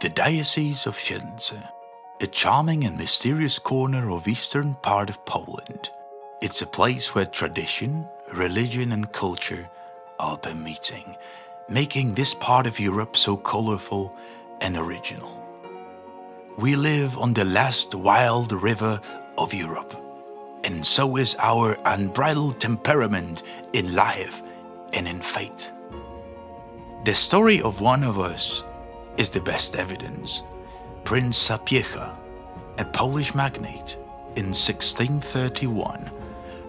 The Diocese of Siedlce, a charming and mysterious corner of eastern part of Poland. It's a place where tradition, religion and culture are meeting, making this part of Europe so colorful and original. We live on the last wild river of Europe, and so is our unbridled temperament in life and in faith. The story of one of us is the best evidence. Prince Sapiecha, a Polish magnate, in 1631,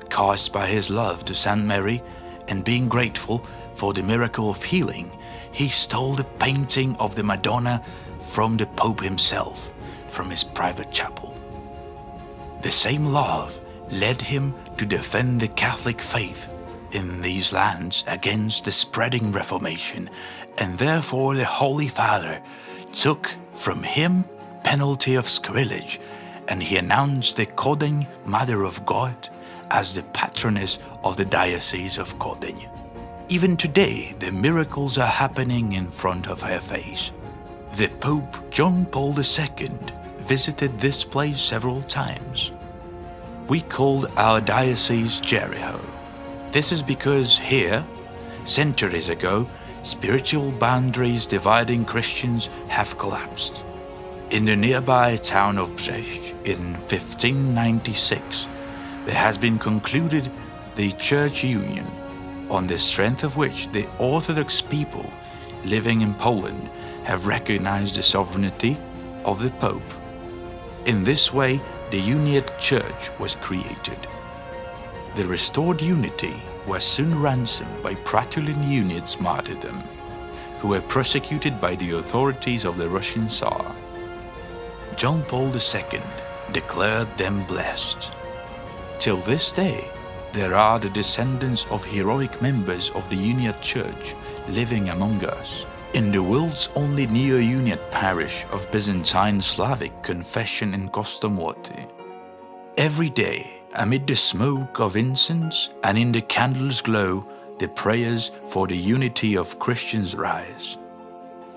caused by his love to Saint Mary and being grateful for the miracle of healing, he stole the painting of the Madonna from the Pope himself, from his private chapel. The same love led him to defend the Catholic faith in these lands against the spreading Reformation, and therefore the Holy Father took from him penalty of sacrilege, and he announced the Kodań, Mother of God, as the patroness of the Diocese of Kodań. Even today, the miracles are happening in front of her face. The Pope John Paul II visited this place several times. We called our diocese Jericho. This is because here, centuries ago, spiritual boundaries dividing Christians have collapsed. In the nearby town of Brześć in 1596, there has been concluded the church union, on the strength of which the Orthodox people living in Poland have recognized the sovereignty of the Pope. In this way, the Uniate Church was created. The restored unity was soon ransomed by Praetorian Uniate's martyrdom, who were persecuted by the authorities of the Russian Tsar. John Paul II declared them blessed. Till this day, there are the descendants of heroic members of the Uniate Church living among us, in the world's only neo-Uniate parish of Byzantine Slavic confession in Kostomoty. Every day, amid the smoke of incense and in the candles' glow, the prayers for the unity of Christians rise.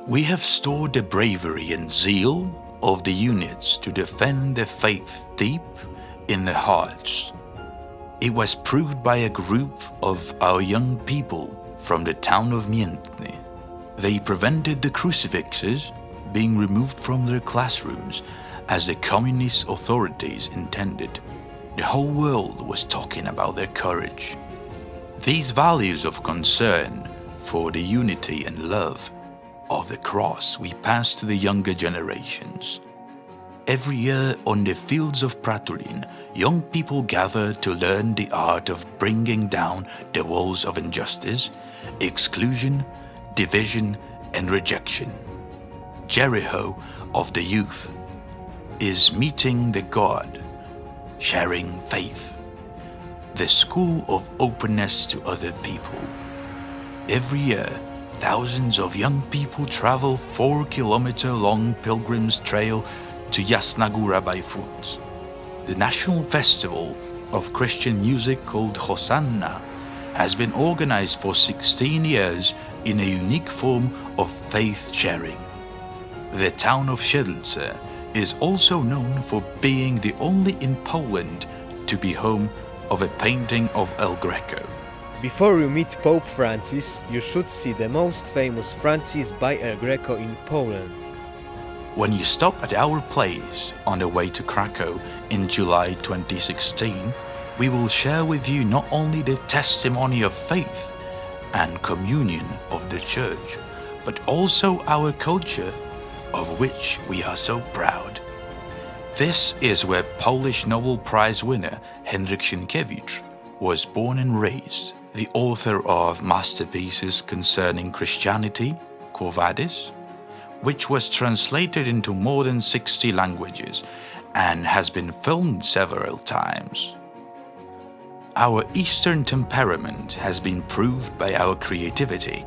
We have stored the bravery and zeal of the Uniates to defend the faith deep in their hearts. It was proved by a group of our young people from the town of Miętny. They prevented the crucifixes being removed from their classrooms as the communist authorities intended. The whole world was talking about their courage. These values of concern for the unity and love of the cross we pass to the younger generations. Every year on the fields of Praetorian, young people gather to learn the art of bringing down the walls of injustice, exclusion, division and rejection. Jericho of the youth is meeting the God, sharing faith, the school of openness to other people. Every year, thousands of young people travel 4-kilometer-long pilgrim's trail to Jasna Góra by foot. The national festival of Christian music called Hosanna has been organized for 16 years in a unique form of faith sharing. The town of Siedlce is also known for being the only in Poland to be home of a painting of El Greco. Before you meet Pope Francis, you should see the most famous Francis by El Greco in Poland. When you stop at our place on the way to Krakow in July 2016, we will share with you not only the testimony of faith and communion of the Church, but also our culture, of which we are so proud. This is where Polish Nobel Prize winner Henryk Sienkiewicz was born and raised, the author of masterpieces concerning Christianity, Quo Vadis, which was translated into more than 60 languages and has been filmed several times. Our Eastern temperament has been proved by our creativity.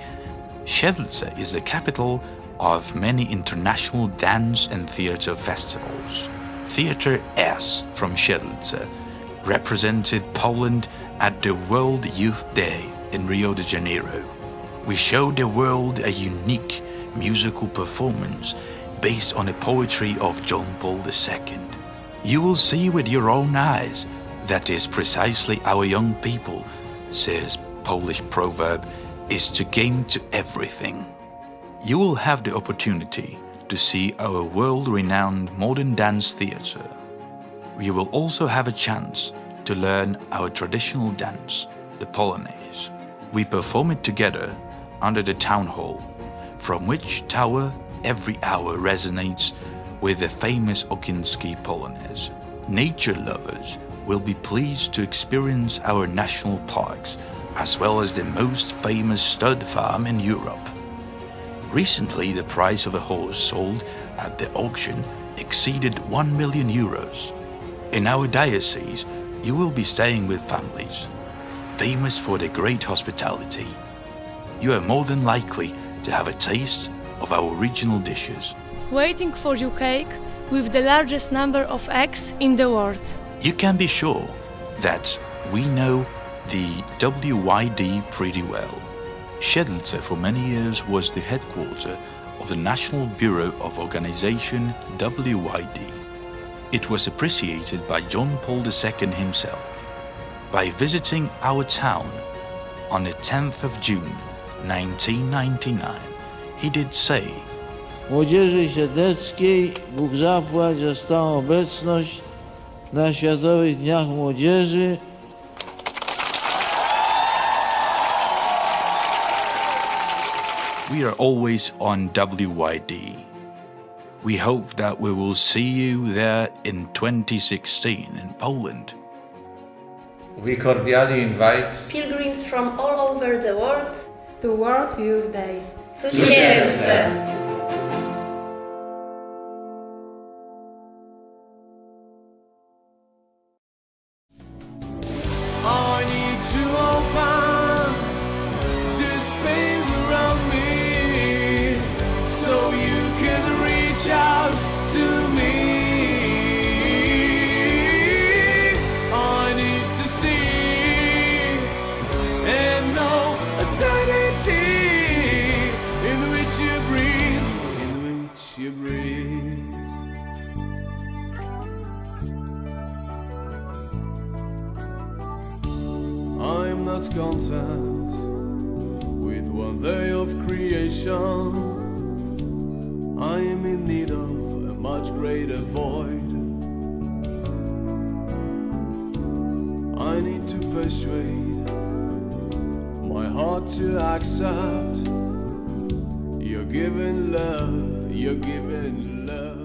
Siedlce is the capital of many international dance and theater festivals. Theater S from Siedlce represented Poland at the World Youth Day in Rio de Janeiro. We showed the world a unique musical performance based on the poetry of John Paul II. You will see with your own eyes that is precisely our young people, says Polish proverb, is to gain to everything. You will have the opportunity to see our world-renowned modern dance theatre. You will also have a chance to learn our traditional dance, the Polonaise. We perform it together under the town hall, from which tower every hour resonates with the famous Okienski Polonaise. Nature lovers will be pleased to experience our national parks, as well as the most famous stud farm in Europe. Recently, the price of a horse sold at the auction exceeded 1 million euros. In our diocese, you will be staying with families, famous for their great hospitality. You are more than likely to have a taste of our regional dishes. Waiting for your cake with the largest number of eggs in the world. You can be sure that we know the WID pretty well. Siedlce for many years was the headquarters of the National Bureau of Organization WID. It was appreciated by John Paul II himself. By visiting our town on the 10th of June 1999, he did say, Młodzieży siedleckiej Bóg zapłać za stałą obecność na Światowych Dniach Młodzieży. We are always on WID. We hope that we will see you there in 2016 in Poland. We cordially invite pilgrims from all over the world to World Youth Day. to Siedlce. I need to open the space around me so you can reach out to me. I need to see and know eternity in which you breathe, in which you breathe. I'm not content with one day of creation. I am in need of a much greater void. I need to persuade my heart to accept your given love, your given love.